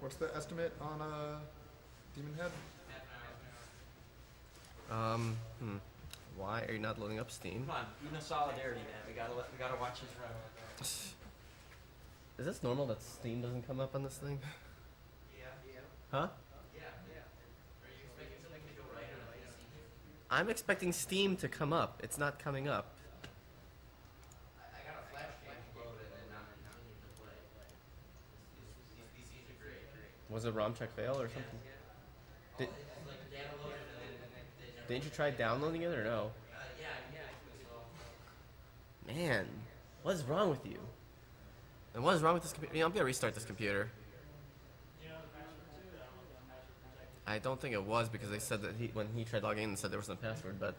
What's the estimate on Demon Head? Why are you not loading up Steam? Come on, even solidarity, man. We gotta watch his run. Is this normal that Steam doesn't come up on this thing? Yeah. Huh? Yeah. Are you expecting something to go right on a PC? I'm expecting Steam to come up. It's not coming up. I got a flash game loaded and not continuing to play. These PCs are great. Was a ROM check fail or something? Did, Like downloaded and then they never. didn't you try downloading it or no? Yeah. So. Man, what is wrong with you? And what is wrong with this computer? I'm gonna restart this computer. I don't think it was because they said that when he tried logging in, said there was no password. But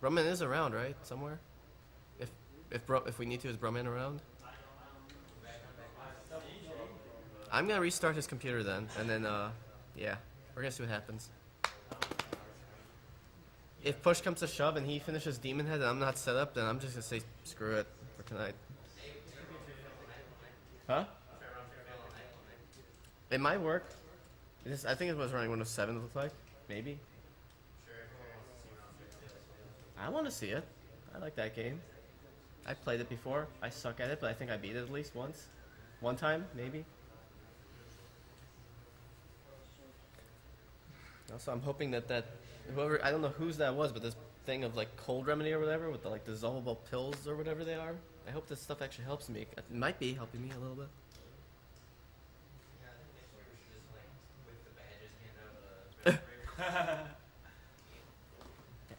Brumman is around, right? Somewhere. If we need to, is Brumman around? I'm gonna restart his computer then, and then yeah, we're gonna see what happens. If push comes to shove and he finishes Demon Head and I'm not set up, then I'm just gonna say screw it for tonight. Huh? It might work. I think it was running Windows 7, it looked like. Maybe. I want to see it. I like that game. I played it before. I suck at it, but I think I beat it at least once. One time, maybe. Also, I'm hoping that whoever, I don't know whose that was, but this thing of like cold remedy or whatever with the like dissolvable pills or whatever they are. I hope this stuff actually helps me. It might be helping me a little bit.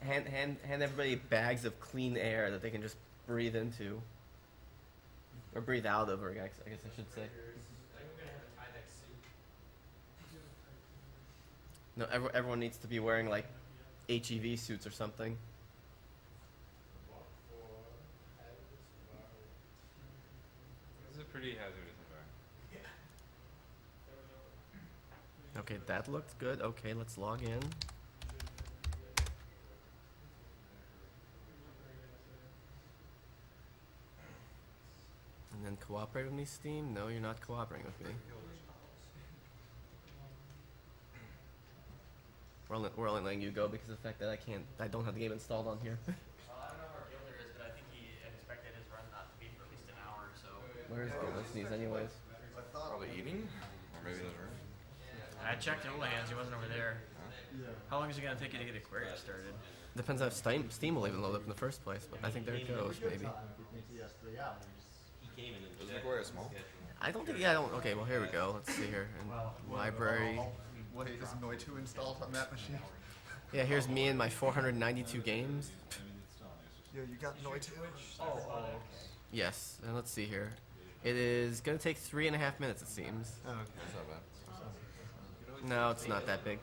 hand everybody bags of clean air that they can just breathe into. Or breathe out of, or I guess I should say. No, everyone needs to be wearing like HEV suits or something. This is a pretty hazardous environment. Okay, that looked good. Okay, let's log in. And then cooperate with me, Steam? No, you're not cooperating with me. We're only letting you go because of the fact that I don't have the game installed on here. Well, I don't know where Gilder is, but I think he expected his run not to be for at least an hour or so. Where is Gildersleeves anyways? Probably eating? Or maybe in his room? I checked Olan's, he wasn't over there. How long is it gonna take you to get Aquarius started? Depends on if Steam will even load up in the first place, but I think there it goes, maybe. Does it require a small? I don't think, okay, well here we go. Let's see here. In library. Wait, is Noi2 installed on that machine? Yeah, here's me and my 492 games. Yeah, you got Noi2? Oh, okay. Yes, and let's see here. It is gonna take 3.5 minutes, it seems. Oh, okay. That's not bad. No, it's not that big.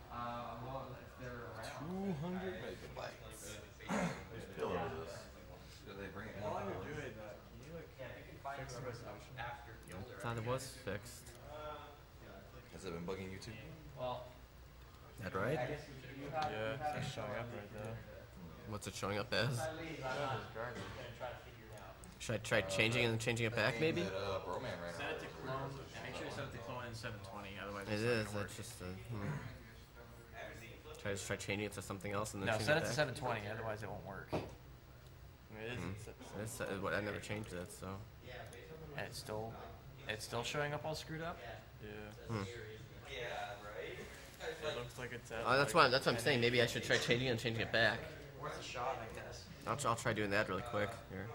Well, if they're around. 200 megabytes. Whose pillow is this? Did they bring it in? While you're doing that, can you fix the resolution after Gilder? Thought it was fixed. Has it been bugging you too? Well, That right? I guess you have. Yeah, it's showing up right there. What's it showing up as? I leave, I'm not gonna try to figure it out. Should I try changing it and changing it back, maybe? That Roman ran Set it to clone, and make sure you set it to clone in 720, otherwise It it's not is. gonna work. That's just a. Try changing it to something else and then No, change set it it to back. 720, otherwise it won't work. I mean, it is. I never changed it, so. And it's still showing up all screwed up? Yeah. It looks like it's at. That's what I'm saying. Maybe I should try changing it and changing it back. Worth a shot, I guess. I'll try doing that really quick here.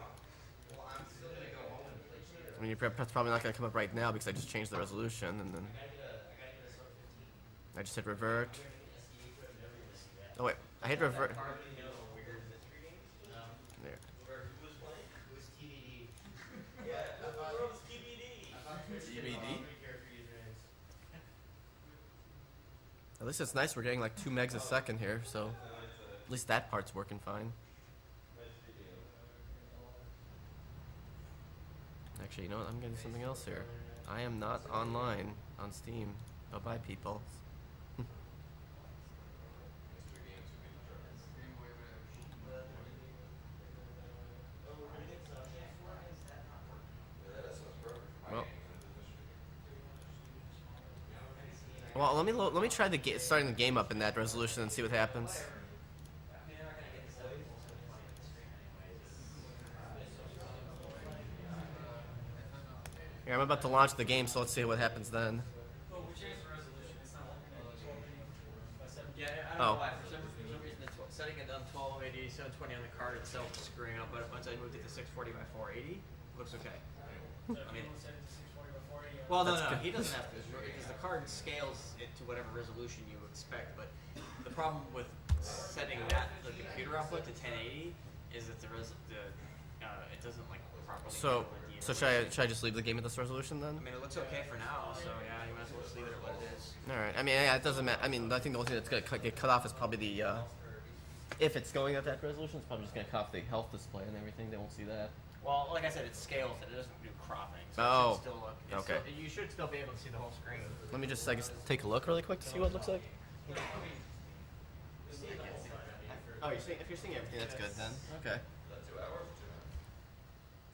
I mean, that's probably not gonna come up right now because I just changed the resolution and then I just hit revert. Oh wait, I hit revert. There. TBD? At least it's nice we're getting like 2 megs a second here, so at least that part's working fine. Actually, you know what? I'm getting something else here. I am not online on Steam. Bye-bye, people. Well, Well, let me try starting the game up in that resolution and see what happens. Here, I'm about to launch the game, so let's see what happens then. Yeah, I Oh. don't know why. For some reason, setting it on 1280, 720 on the card itself is screwing up. But once I moved it to 640 by 480, looks okay. I mean, well, no, he doesn't have to because the card scales it to whatever resolution you expect. But the problem with setting the computer output to 1080 is that it doesn't like properly. So, handle the so should I just leave the game at this resolution then? I mean, it looks okay for now, so yeah, you might as well just leave it at what it is. All right. I mean, yeah, it doesn't matter. I mean, I think the only thing that's gonna get cut off is probably the. If it's going at that resolution, it's probably just gonna cut off the health display and everything. They won't see that. Well, like I said, it scales it. It doesn't do cropping. So Oh, it should still look, okay. You should still be able to see the whole screen. Let me just, I guess, take a look really quick to see what it looks like. Oh, if you're seeing everything, that's good then. Okay.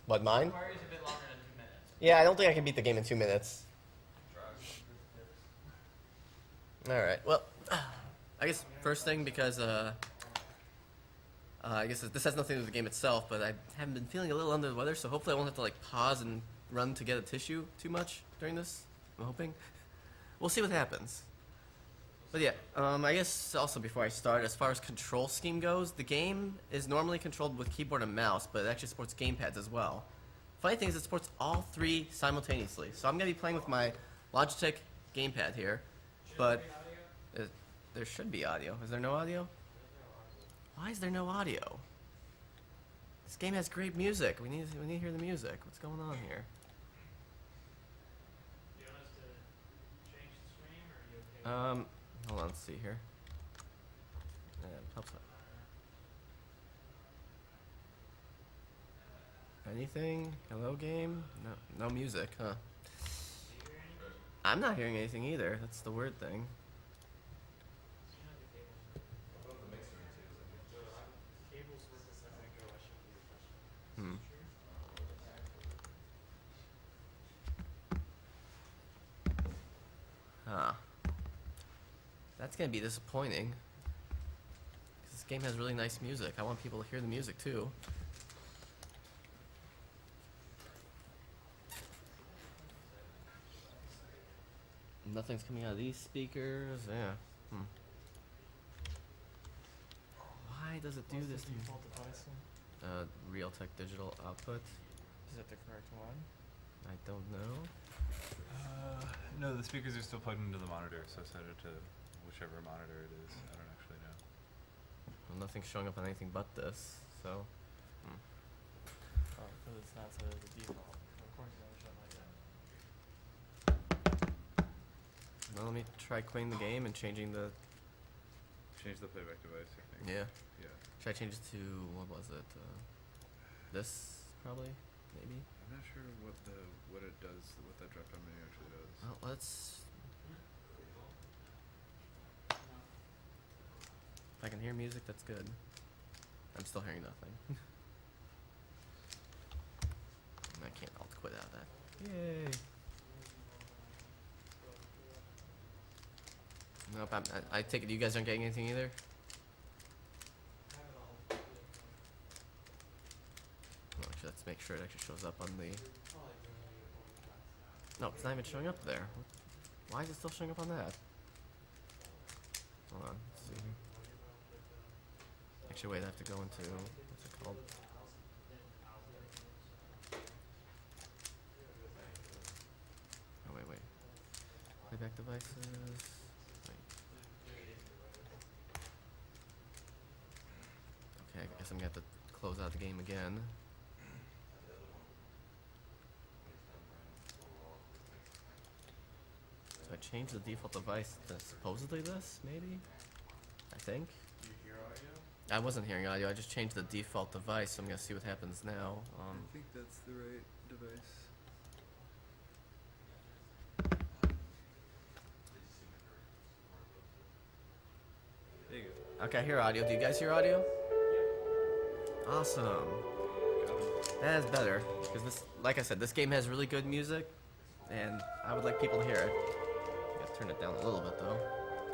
What, mine? Requires a bit longer than 2 minutes. Yeah, I don't think I can beat the game in 2 minutes. Alright, well, I guess first thing, because, I guess this has nothing to do with the game itself, but I haven't been feeling a little under the weather, so hopefully I won't have to, like, pause and run to get a tissue too much during this. I'm hoping. We'll see what happens. But yeah, I guess also before I start, as far as control scheme goes, the game is normally controlled with keyboard and mouse, but it actually supports gamepads as well. Funny thing is it supports all three simultaneously. So I'm going to be playing with my Logitech gamepad here, but there should be audio. Is there no audio? Why is there no audio? This game has great music. We need to hear the music. What's going on here? Hold on, let's see here. Helps out. Anything? Hello, game? No music, huh? I'm not hearing anything either. That's the weird thing. Hmm. Huh. That's gonna be disappointing. 'Cause this game has really nice music. I want people to hear the music too. Nothing's coming out of these speakers. Yeah. Hmm. Why does it do this to me? Default device. Realtek digital output. Is that the correct one? I don't know. No, the speakers are still plugged into the monitor, so set it to whichever monitor it is. I don't actually know. Well, nothing's showing up on anything but this, so. Oh, because it's not set as a default. Of course, it's gonna show like that. Well, let me try quitting the game and changing the. Change the playback device, I think. Yeah. Yeah. Should I change it to, what was it? This, probably? Maybe? I'm not sure what it does, what that drop-down menu actually does. Well, let's. If I can hear music, that's good. I'm still hearing nothing. I can't alt quit out of that. Yay! Nope, I take it you guys aren't getting anything either? Well, actually, let's make sure it actually shows up on the. No, it's not even showing up there. Why is it still showing up on that? Hold on, let's see. Actually, wait, I have to go into, what's it called? Oh, wait. Playback devices. Wait. Okay, I guess I'm gonna have to close out the game again. So I changed the default device to supposedly this, maybe? I think. Do you hear audio? I wasn't hearing audio, I just changed the default device, so I'm gonna see what happens now. I think that's the right device. There you go. Okay, I hear audio. Do you guys hear audio? Awesome. That is better, because this, like I said, this game has really good music, and I would like people to hear it. turn it down a little bit though.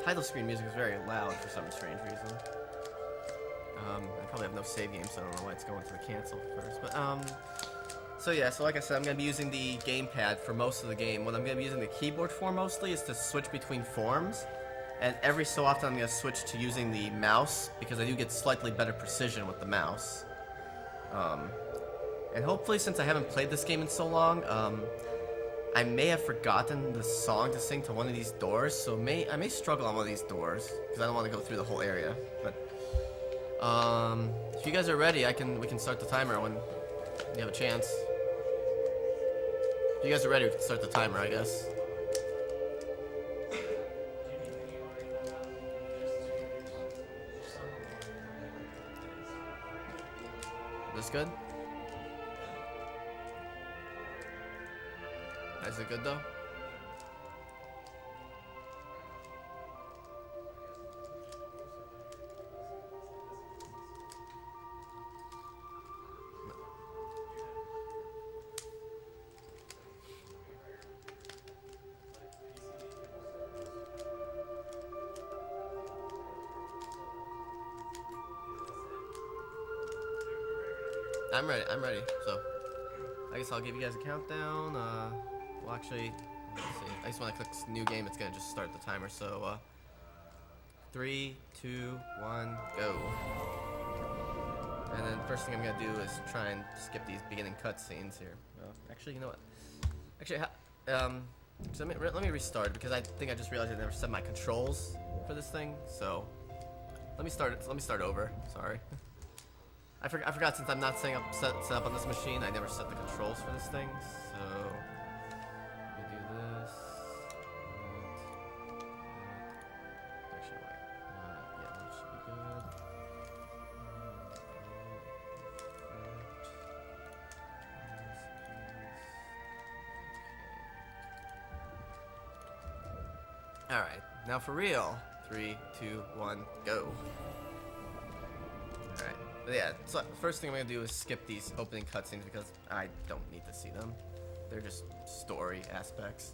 Title screen music is very loud for some strange reason. I probably have no save game, so I don't know why it's going to the cancel first. But so yeah, so like I said, I'm gonna be using the gamepad for most of the game. What I'm gonna be using the keyboard for mostly is to switch between forms, and every so often I'm gonna switch to using the mouse because I do get slightly better precision with the mouse. And hopefully, since I haven't played this game in so long, I may have forgotten the song to sing to one of these doors, so I may struggle on one of these doors because I don't want to go through the whole area. But if you guys are ready, we can start the timer when you have a chance. If you guys are ready, we can start the timer, I guess. This good? Is it good though? I'm ready, so I guess I'll give you guys a countdown. Well, actually, let's see. I just want to click new game. It's gonna just start the timer. So, 3, 2, 1, go. And then first thing I'm gonna do is try and skip these beginning cutscenes here. Actually, you know what? Actually, so let me restart because I think I just realized I never set my controls for this thing. So let me start over. Sorry. I forgot since I'm not set up on this machine, I never set the controls for this thing, so let me do this. Actually, wait. Yeah, that should be good. Alright, now for real. 3, 2, 1, go. Alright. But yeah, so first thing I'm gonna do is skip these opening cutscenes because I don't need to see them. They're just story aspects.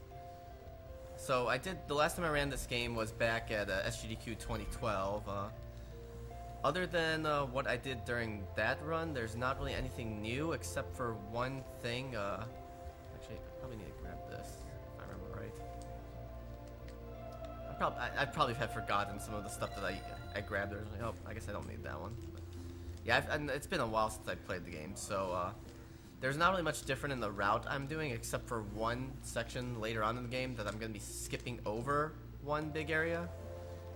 So the last time I ran this game was back at SGDQ 2012. Other than what I did during that run, there's not really anything new except for one thing. Actually, I probably need to grab this if I remember right. I probably have forgotten some of the stuff that I grabbed originally. Oh, I guess I don't need that one. Yeah, it's been a while since I played the game, so there's not really much different in the route I'm doing, except for one section later on in the game that I'm going to be skipping over one big area,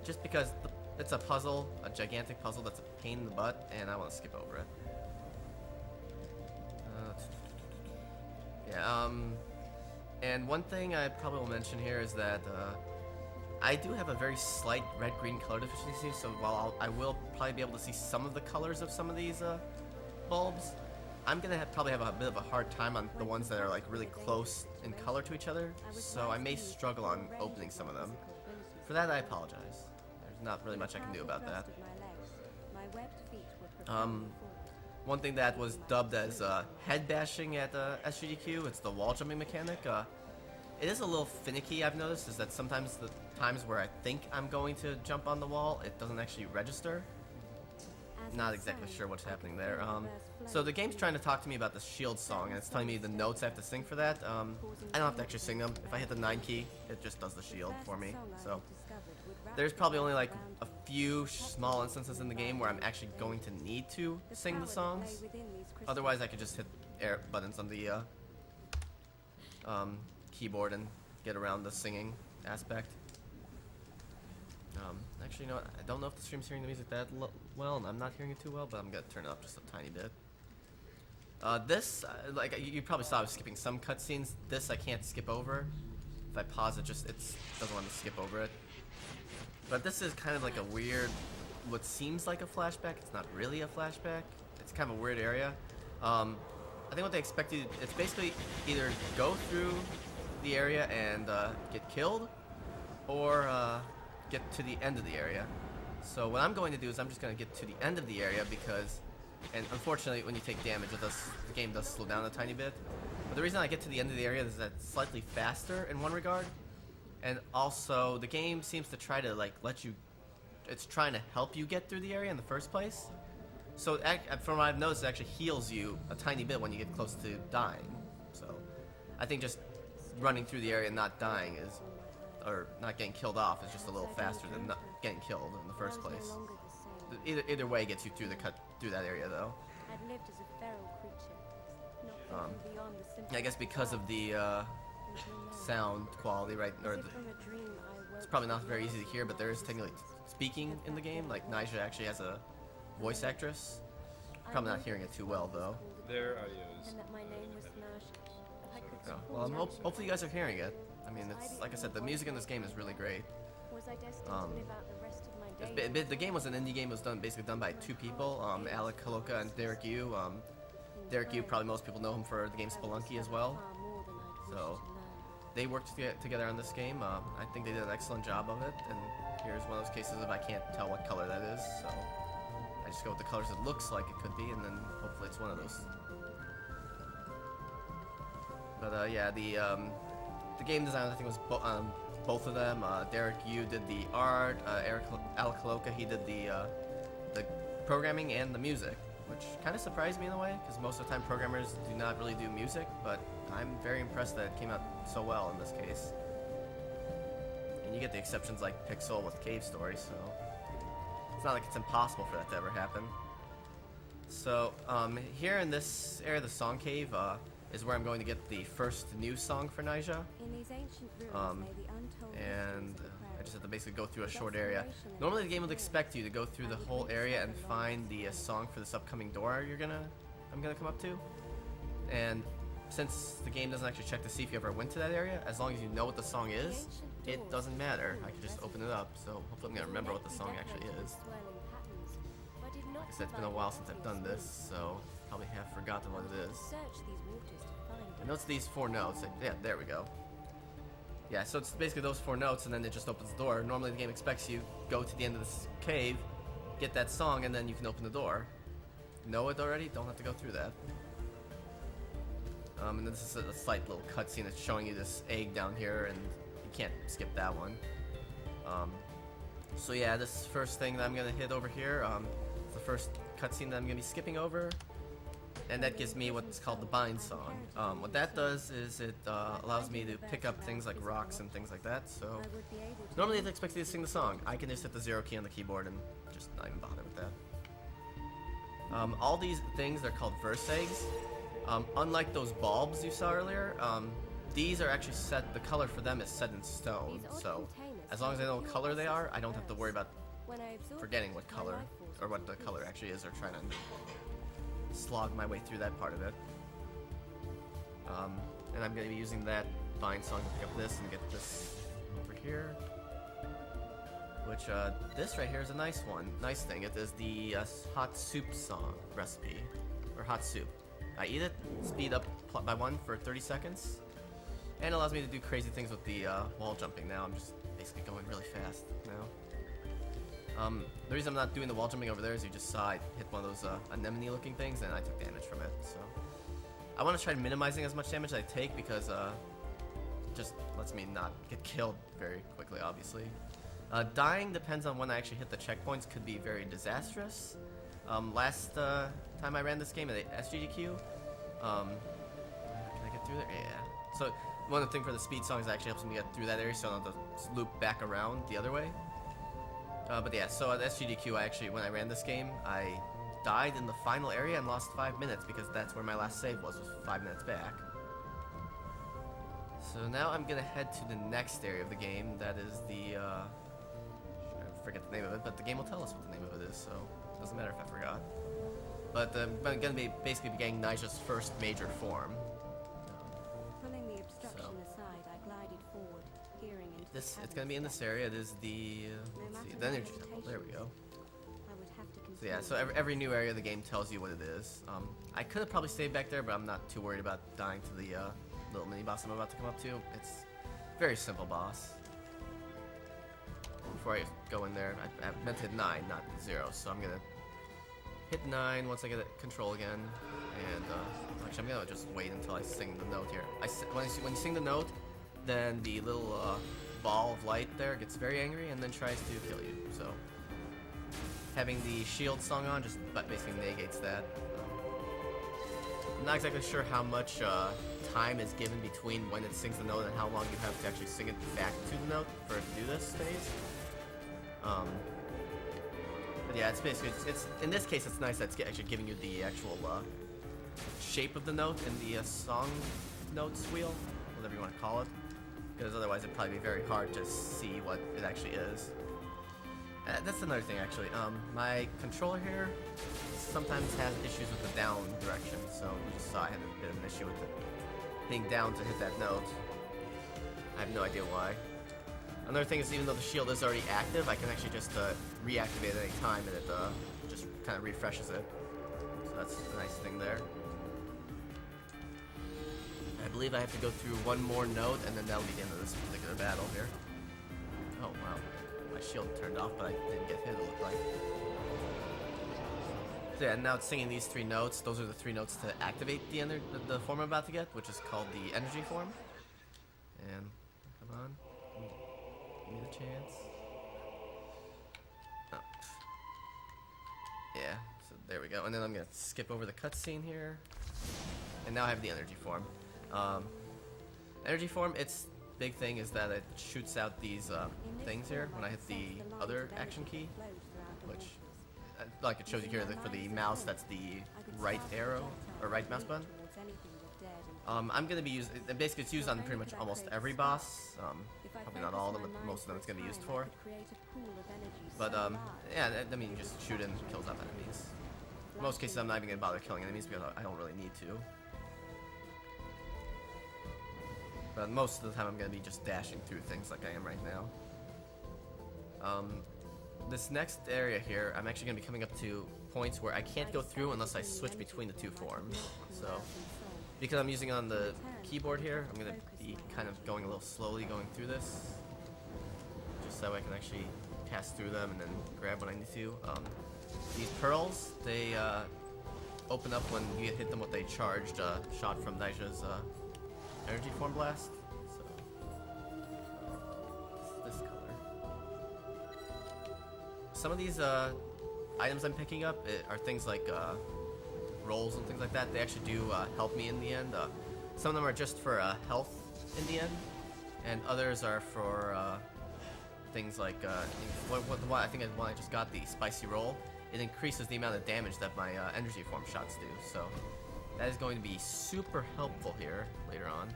just because it's a puzzle, a gigantic puzzle that's a pain in the butt, and I want to skip over it. Yeah, and one thing I probably will mention here is that I do have a very slight red-green color deficiency, so while I will probably be able to see some of the colors of some of these bulbs, I'm gonna probably have a bit of a hard time on the ones that are like really close in color to each other, so I may struggle on opening some of them. For that, I apologize. There's not really much I can do about that. One thing that was dubbed as head bashing at SGDQ, it's the wall jumping mechanic. It is a little finicky, I've noticed, is that sometimes the times where I think I'm going to jump on the wall, it doesn't actually register. Not exactly sure what's happening there. So the game's trying to talk to me about the shield song, and it's telling me the notes I have to sing for that. I don't have to actually sing them. If I hit the 9 key, it just does the shield for me. So there's probably only like a few small instances in the game where I'm actually going to need to sing the songs. Otherwise, I could just hit air buttons on the keyboard and get around the singing aspect. Actually, you know what? I don't know if the stream's hearing the music that well, and I'm not hearing it too well, but I'm gonna turn it up just a tiny bit. This, like you probably saw, I was skipping some cutscenes. This I can't skip over. If I pause it, it doesn't want me to skip over it. But this is kind of like a weird, what seems like a flashback. It's not really a flashback. It's kind of a weird area. I think what they expect you, it's basically either go through the area and get killed, or get to the end of the area. So what I'm going to do is I'm just going to get to the end of the area because, and unfortunately when you take damage, the game does slow down a tiny bit. But the reason I get to the end of the area is that it's slightly faster in one regard, And also, the game seems to try to like let you. It's trying to help you get through the area in the first place. So, from what I've noticed, it actually heals you a tiny bit when you get close to dying. So, I think just running through the area and not dying is, or not getting killed off, is just a little faster than not getting killed in the first place. Either way gets you through through that area though. I'd lived as a feral creature, not thinking beyond the simple I guess because of the sound quality, right? Or As if from a dream I it's woke probably not to very the easy to hear, but there is technically speaking in the game. Like Nyjah actually has a voice actress. Probably not hearing it too well though. Their audio is. and that my name was Nash. I could No. support Well, Nash. hopefully you guys are hearing it. I mean, it's like I said, the music in this game is really great. Was I destined um, to live out the rest of my days? The game was an indie game. It was basically done by two people, Alec Kaloka and Derek Yu. Derek Yu, probably most people know him for the game Spelunky as well. So, they worked together on this game. I think they did an excellent job of it. And here's one of those cases of I can't tell what color that is, so I just go with the colors it looks like it could be, and then hopefully it's one of those. But yeah, the game design I think was both of them. Derek Yu did the art. Alec Kaloka, he did the programming and the music, which kind of surprised me in a way, because most of the time programmers do not really do music, but I'm very impressed that it came out so well in this case. And you get the exceptions like Pixel with Cave Story, so it's not like it's impossible for that to ever happen. So here in this area of the Song Cave is where I'm going to get the first new song for Nyjah. In these ancient ruins lay the untold And mysteries of the I just have to prairie. basically go through a short area. Normally the game would expect you to go through the whole area and find the song for this upcoming door I'm gonna come up to. And since the game doesn't actually check to see if you ever went to that area, as long as you know what the song is, it doesn't matter. I can just open it up, so hopefully I'm gonna remember what the song actually is. Because it's been a while since I've done this, so probably have forgotten what it is. I notice these 4 notes. Yeah, there we go. Yeah, so it's basically those 4 notes, and then it just opens the door. Normally the game expects you go to the end of this cave, get that song, and then you can open the door. Know it already? Don't have to go through that. And this is a slight little cutscene that's showing you this egg down here, and you can't skip that one. So yeah, this first thing that I'm gonna hit over here, is the first cutscene that I'm gonna be skipping over, and that gives me what's called the bind song. What that does is it allows me to pick up things like rocks and things like that. So normally it expects you to sing the song. I can just hit the 0 key on the keyboard and just not even bother with that. All these things, they're called verse eggs. Unlike those bulbs you saw earlier, these are actually set, the color for them is set in stone. So as long as I know what color they are, I don't have to worry about forgetting what color, or what the color actually is, or trying to slog my way through that part of it. And I'm going to be using that bind song to pick up this and get this over here. Which, this right here is a nice one. Nice thing. It is the hot soup song recipe. Or hot soup. I eat it, speed up by 1 for 30 seconds. And it allows me to do crazy things with the wall jumping now. I'm just basically going really fast now. The reason I'm not doing the wall jumping over there is you just saw I hit one of those anemone looking things and I took damage from it. So I want to try minimizing as much damage as I take because it just lets me not get killed very quickly, obviously. Dying depends on when I actually hit the checkpoints, could be very disastrous. Last time I ran this game at SGDQ, can I get through there? Yeah. So one of the things for the speed songs actually helps me get through that area so I don't have to loop back around the other way. But yeah, so at SGDQ, when I ran this game, I died in the final area and lost 5 minutes because that's where my last save was 5 minutes back. So now I'm gonna head to the next area of the game. That is the, I forget the name of it, but the game will tell us what the name of it is, so it doesn't matter if I forgot. But I'm gonna be basically getting Nyjah's first major form. Pulling the obstruction aside, I glided forward, peering into This, the it's gonna be in this area. It is the, let's see, the energy temple. There we go. I would have to So yeah, so every new area of the game tells you what it is. I could have probably stayed back there, but I'm not too worried about dying to the little mini boss I'm about to come up to. It's a very simple boss. Before I go in there, I meant to hit 9, not 0, so I'm gonna hit 9 once I get control again. And actually, I'm gonna just wait until I sing the note here. When you sing the note, then the little ball of light there gets very angry and then tries to kill you. So having the shield song on just basically negates that. I'm not exactly sure how much time is given between when it sings the note and how long you have to actually sing it back to the note for it to do this phase. But yeah, it's basically, it's in this case it's nice that it's actually giving you the actual shape of the note in the song notes wheel, whatever you want to call it, because otherwise it'd probably be very hard to see what it actually is. That's another thing actually. My controller here sometimes has issues with the down direction, so you just saw I had a bit of an issue with it being down to hit that note. I have no idea why. Another thing is, even though the shield is already active, I can actually just reactivate it at any time, and it just kind of refreshes it. So that's a nice thing there. I believe I have to go through one more note, and then that'll be the end of this particular battle here. Oh wow, my shield turned off, but I didn't get hit, it looked like. So yeah, now it's singing these 3 notes. Those are the 3 notes to activate the form I'm about to get, which is called the energy form. And come on, give me the chance. Oh. Yeah, so there we go. And then I'm gonna skip over the cutscene here, and now I have the energy form. Energy form, its big thing is that it shoots out these things here when I hit the other action key, which, like it shows you here, for the mouse, that's the right arrow, or right mouse button. I'm going to be using, basically it's used on pretty much almost every boss, probably not all of them, but most of them it's going to be used for. But yeah, I mean, you just shoot it and it kills off enemies. In most cases I'm not even going to bother killing enemies because I don't really need to. But most of the time I'm going to be just dashing through things like I am right now. This next area here, I'm actually going to be coming up to points where I can't go through unless I switch between the 2 forms. So, because I'm using on the keyboard here, I'm going to be kind of going a little slowly going through this. Just so I can actually pass through them and then grab what I need to. These pearls, they open up when you hit them with a charged shot from Naisha's energy form blast. So, this color. Some of these items I'm picking up are things like rolls and things like that. They actually do help me in the end. Some of them are just for health in the end, and others are for things like I think the one I just got, the spicy roll. It increases the amount of damage that my energy form shots do. So that is going to be super helpful here later on.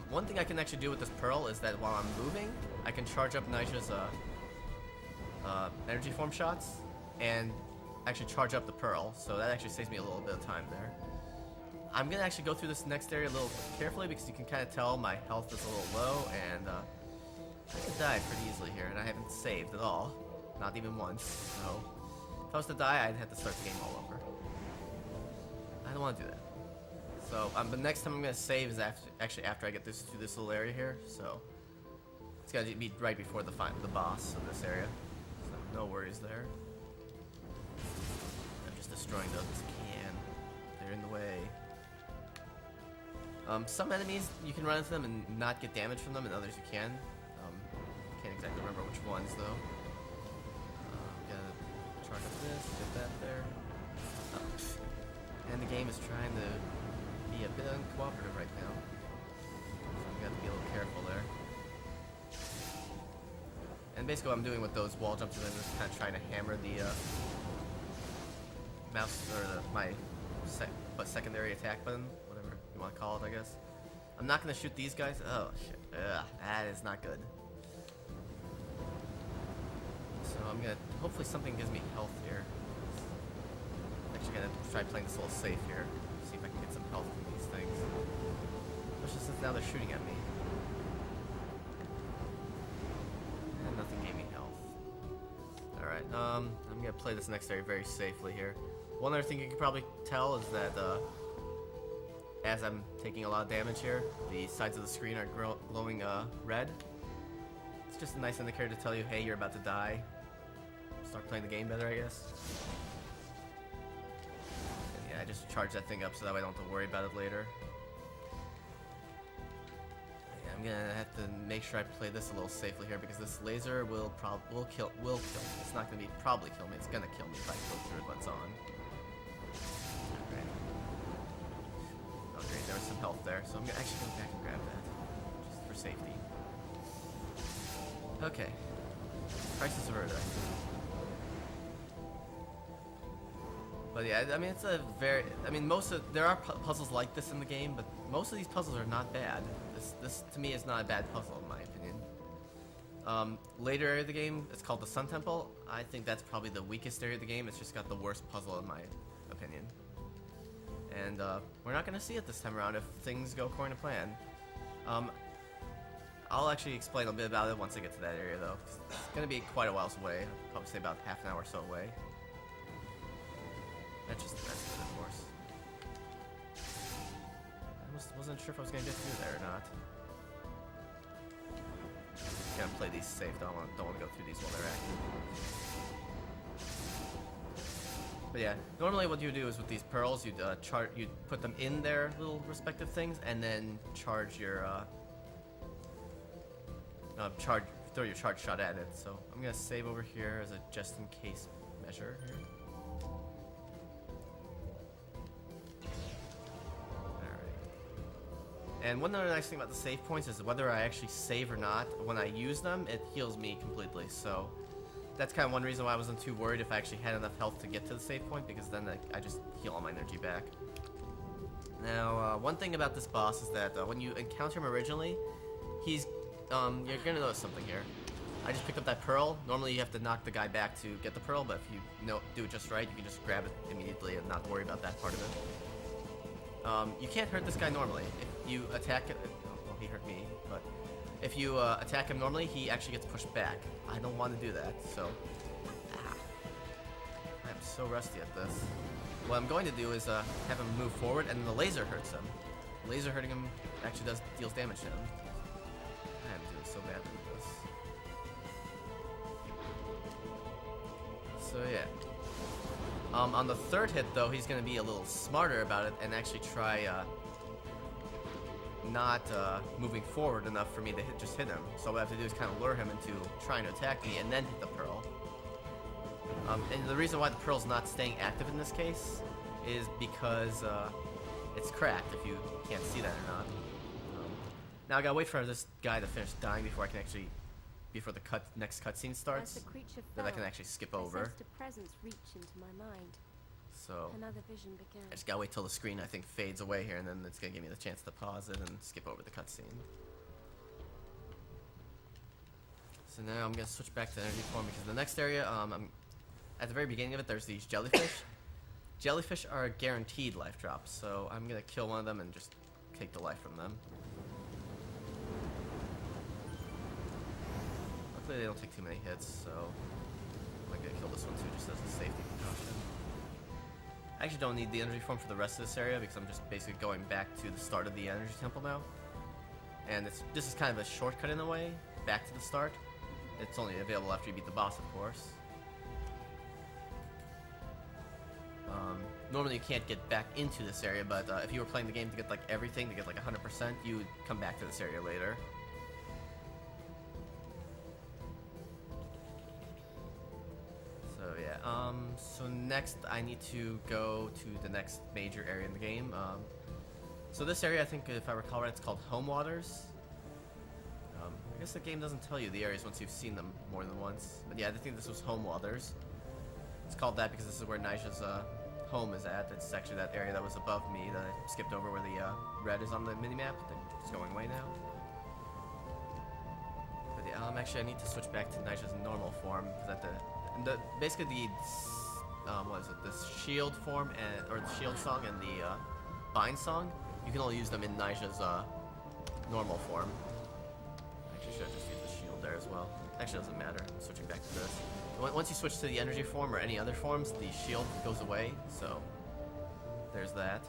One thing I can actually do with this pearl is that while I'm moving, I can charge up Naisha's energy form shots and actually charge up the pearl, so that actually saves me a little bit of time there. I'm gonna actually go through this next area a little carefully because you can kind of tell my health is a little low, and I could die pretty easily here, and I haven't saved at all, not even once. So if I was to die, I'd have to start the game all over. I don't want to do that. So the next time I'm gonna save is after I get through this little area here. So it's gotta be right before the boss of this area. So no worries there. I'm just destroying those as I can. They're in the way. Some enemies you can run into them and not get damage from them, and others you can. Can't exactly remember which ones though. Gotta charge up this, get that there. And the game is trying to be a bit uncooperative right now. So I'm gonna have to be a little careful there. And basically what I'm doing with those wall jumps is I'm just kind of trying to hammer the mouse, or my secondary attack button, whatever you want to call it, I guess. I'm not going to shoot these guys. Oh, shit. Ugh, that is not good. So I'm going to, hopefully something gives me health here. I'm actually going to try playing this a little safe here. See if I can get some health from these things. Especially since now they're shooting at me. And nothing gave me health. Alright, I'm going to play this next area very safely here. One other thing you can probably tell is that as I'm taking a lot of damage here, the sides of the screen are glowing red. It's just a nice indicator to tell you, hey, you're about to die. Start playing the game better, I guess. And yeah, I just charge that thing up so that way I don't have to worry about it later. I'm gonna have to make sure I play this a little safely here because this laser will kill me. It's not gonna be probably kill me. It's gonna kill me if I go through what's on. Okay. Oh great, there was some health there, so I'm gonna actually go back and grab that just for safety. Okay. Crisis averted. But yeah, I mean it's a very. I mean there are puzzles like this in the game, but most of these puzzles are not bad. This to me is not a bad puzzle in my opinion. Later area of the game, it's called the Sun Temple. I think that's probably the weakest area of the game. It's just got the worst puzzle in my opinion. And we're not gonna see it this time around if things go according to plan. I'll actually explain a bit about it once I get to that area though. It's gonna be quite a while away. I'll probably say about half an hour or so away. That's just the best of it, of course. I wasn't sure if I was gonna get through there or not. Gonna play these safe. Don't want to go through these while they're active. But yeah, normally what you do is with these pearls, you'd put them in their little respective things, and then charge your throw your charge shot at it. So I'm gonna save over here as a just in case measure here. And one other nice thing about the save points is whether I actually save or not, when I use them, it heals me completely. So that's kind of one reason why I wasn't too worried if I actually had enough health to get to the save point, because then I just heal all my energy back. Now, one thing about this boss is that when you encounter him originally, he's, you're gonna notice something here. I just picked up that pearl. Normally you have to knock the guy back to get the pearl, but if you do it just right, you can just grab it immediately and not worry about that part of it. You can't hurt this guy normally. If you attack it, well, he hurt me, but if you attack him normally, he actually gets pushed back. I don't want to do that, so I'm so rusty at this. What I'm going to do is have him move forward, and the laser hurts him. Laser hurting him actually deals damage to him. I'm doing so bad with this. So yeah. On the third hit, though, he's going to be a little smarter about it and actually try not moving forward enough for me to just hit him. So what I have to do is kind of lure him into trying to attack me and then hit the pearl. And the reason why the pearl's not staying active in this case is because it's cracked, if you can't see that or not. Now I gotta wait for this guy to finish dying before I can actually... before the next cutscene starts, that I can actually skip over. A presence reach into my mind. So another vision began. I just gotta wait till the screen I think fades away here, and then it's gonna give me the chance to pause it and skip over the cutscene. So now I'm gonna switch back to energy form because the next area, at the very beginning of it, there's these jellyfish. Jellyfish are guaranteed life drops, so I'm gonna kill one of them and just take the life from them. Luckily they don't take too many hits, so I'm gonna kill this one too, just as a safety precaution. I actually don't need the energy form for the rest of this area because I'm just basically going back to the start of the energy temple now. And this is kind of a shortcut in a way, back to the start. It's only available after you beat the boss, of course. Normally you can't get back into this area, but if you were playing the game to get like everything, to get like 100%, you would come back to this area later. So yeah, so next I need to go to the next major area in the game. So this area, I think if I recall right, it's called Home Waters. I guess the game doesn't tell you the areas once you've seen them more than once. But yeah, I think this was Home Waters. It's called that because this is where Nisha's home is at. It's actually that area that was above me that I skipped over where the red is on the minimap. It's going away now. But yeah, actually I need to switch back to Nisha's normal form because basically the what is it? This shield form or the shield song and the bind song, you can only use them in Nisha's normal form. Actually, should have just used the shield there as well. Actually, doesn't matter. I'm switching back to this. Once you switch to the energy form or any other forms, the shield goes away. So there's that.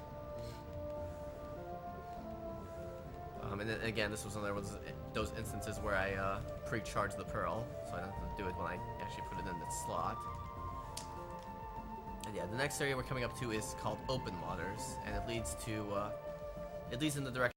And then again, this was another one of those instances where I pre-charged the pearl, so I don't have to do it when I actually put it in its slot. And yeah, the next area we're coming up to is called Open Waters, and it leads in the direction